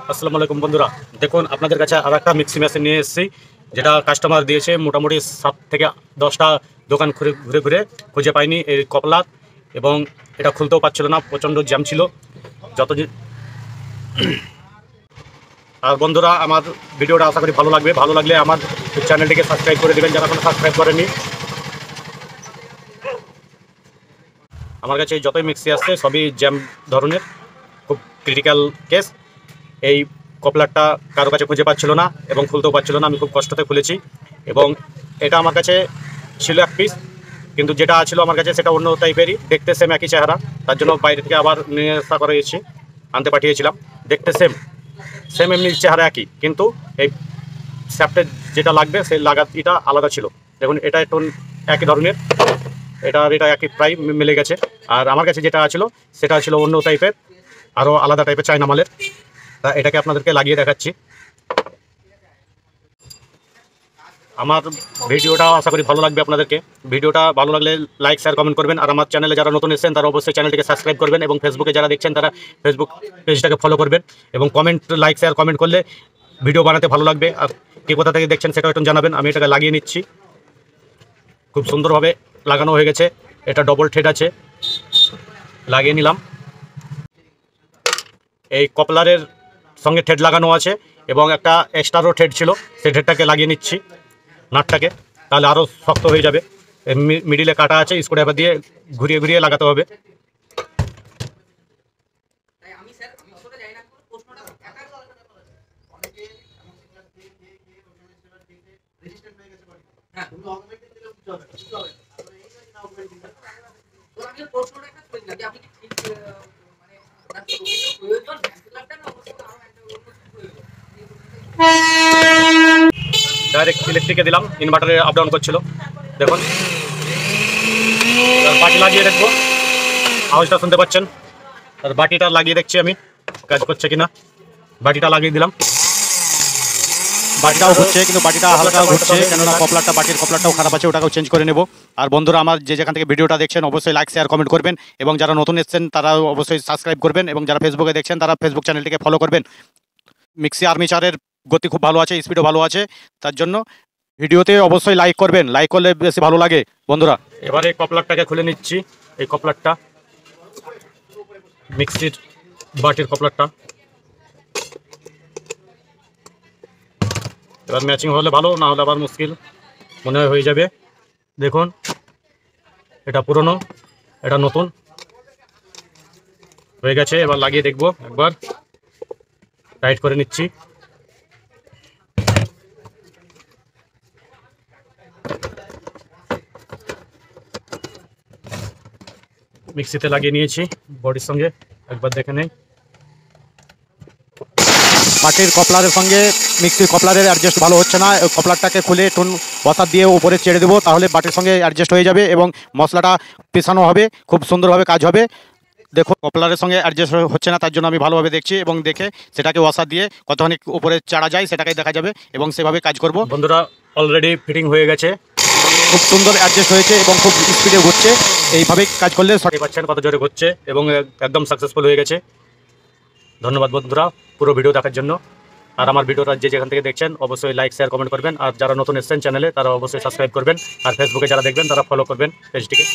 আসসালামু আলাইকুম বন্ধুরা, দেখুন আপনাদের কাছে আর একটা মিক্সি মেশিন নিয়ে এসেছি, যেটা কাস্টমার দিয়েছে। মোটামুটি 7 থেকে 10টা দোকান ঘুরে ঘুরে ঘুরে খুঁজে পাইনি এই কপলা, এবং এটা খুলতেও পারছিল না, প্রচণ্ড জ্যাম ছিল। যত আর বন্ধুরা, আমার ভিডিওটা আশা করি ভালো লাগবে। ভালো লাগলে আমার চ্যানেলটিকে সাবস্ক্রাইব করে দেবেন যারা কোনো সাবস্ক্রাইব করেনি। আমার কাছে যতই মিক্সি আসছে সবই জ্যাম ধরনের, খুব ক্রিটিক্যাল কেস। এই কপলারটা কারো কাছে খুঁজে পাচ্ছিল না এবং খুলতেও পারছিল না। আমি খুব কষ্টতে খুলেছি, এবং এটা আমার কাছে ছিল এক পিস, কিন্তু যেটা ছিল আমার কাছে সেটা অন্য টাইপেরই, দেখতে সেম একই চেহারা। তার জন্য বাইরে থেকে আবার নিয়ে আসা করেছি, আনতে পাঠিয়েছিলাম। দেখতে সেম সেম এমনি চেহারা একই, কিন্তু এই স্যাপটে যেটা লাগবে সেই লাগাতিটা আলাদা ছিল। দেখুন, এটা একটু একই ধরনের, এটা একই প্রায় মিলে গেছে। আর আমার কাছে যেটা ছিল সেটা ছিল অন্য টাইপের, আরও আলাদা টাইপের চায়না মালের। তা এটাকে আপনাদেরকে লাগিয়ে দেখাচ্ছি। আমার ভিডিওটা আশা করি ভালো লাগবে আপনাদেরকে। ভিডিওটা ভালো লাগলে লাইক শেয়ার কমেন্ট করবেন। আর আমার চ্যানেলে যারা নতুন এসেছেন তারা অবশ্যই চ্যানেলটিকে সাবস্ক্রাইব করবেন, এবং ফেসবুকে যারা দেখছেন তারা ফেসবুক পেজটাকে ফলো করবেন। এবং লাইক শেয়ার কমেন্ট করলে ভিডিও বানাতে ভালো লাগবে। আর কে কোথা থেকে দেখছেন সেটাও একটু জানাবেন। আমি এটাকে লাগিয়ে নিচ্ছি, খুব সুন্দরভাবে লাগানো হয়ে গেছে। এটা ডবল থ্রেড আছে, লাগিয়ে নিলাম। এই কপলারের সঙ্গে থ্রেড লাগানো আছে, এবং একটা এক্সট্রারও থ্রেড ছিল, সেই থ্রেডটাকে লাগিয়ে নিচ্ছি নাটটাকে, তাহলে আরও শক্ত হয়ে যাবে। মিডিলে কাটা আছে, স্ক্রুড্রাইভার দিয়ে ঘুরিয়ে ঘুরিয়ে লাগাতে হবে। ডাইরেক্ট ইলেকট্রিকে দিলাম, ইনভার্টারে আপ ডাউন করছিল। দেখুন, বাটি লাগিয়ে দেখবো, আওয়াজটা শুনতে পাচ্ছেন। আর বাটিটা লাগিয়ে দেখছি আমি কাজ করছে কিনা। বাটিটা লাগিয়ে দিলাম, বাটিটাও ঘুরছে, কিন্তু বাটিটা হালকা ঘুরছে, কেননা বাটির কপলারটাও খারাপ আছে, ওটাকেও চেঞ্জ করে নেব। আর বন্ধুরা, আমার যেখান থেকে ভিডিওটা দেখছেন অবশ্যই লাইক শেয়ার কমেন্ট করবেন, এবং যারা নতুন এসেছেন তারা অবশ্যই সাবস্ক্রাইব করবেন, এবং যারা ফেসবুকে দেখছেন তারা ফেসবুক চ্যানেলটিকে ফলো করবেন। মিক্সি আর্মিচারের গতি খুব ভালো আছে, স্পিডও ভালো আছে, তার জন্য ভিডিওতে অবশ্যই লাইক করবেন। লাইক করলে বেশি ভালো লাগে বন্ধুরা। এবারে কপলারটাকে খুলে নিচ্ছি। এই কপলারটা, মিক্সির বাটির কপলারটা, এবার ম্যাচিং হলে ভালো, না হলে আবার মুশকিল মনে হয় হয়ে যাবে। দেখুন, এটা পুরনো, এটা নতুন হয়ে গেছে। এবার লাগিয়ে দেখবো, একবার টাইট করে নিচ্ছি। মিক্সিতে লাগিয়ে নিয়েছি বডির সঙ্গে, একবার দেখে নেই। বাটির কপলারের সঙ্গে মিক্সির কপলারের অ্যাডজাস্ট ভালো হচ্ছে না। কপলারটাকে খুলে টুন বসার দিয়ে উপরে ছেড়ে দেবো, তাহলে বাটির সঙ্গে অ্যাডজাস্ট হয়ে যাবে এবং মশলাটা পেছানো হবে, খুব সুন্দরভাবে কাজ হবে। দেখো, কপলারের সঙ্গে অ্যাডজাস্ট হচ্ছে না, তার জন্য আমি ভালোভাবে দেখছি, এবং দেখে সেটাকে ওয়াসার দিয়ে কতখানি উপরে চাড়া যায় সেটাকে দেখা যাবে, এবং সেভাবে কাজ করব। বন্ধুরা, অলরেডি ফিটিং হয়ে গেছে, খুব সুন্দর অ্যাডজাস্ট হয়েছে এবং খুব স্পিডে ঘুরছে। এইভাবে কাজ করলে সঠিক পাচ্ছেন কত জোরে ঘুরছে, এবং একদম সাকসেসফুল হয়ে গেছে। ধন্যবাদ বন্ধুরা পুরো ভিডিও দেখার জন্য। আর আমার ভিডিওটা যেখান থেকে দেখছেন অবশ্যই লাইক শেয়ার কমেন্ট করবেন। আর যারা নতুন এসেছেন চ্যানেলে তারা অবশ্যই সাবস্ক্রাইব করবেন। আর ফেসবুকে যারা দেখবেন তারা ফলো করবেন পেজটিকে।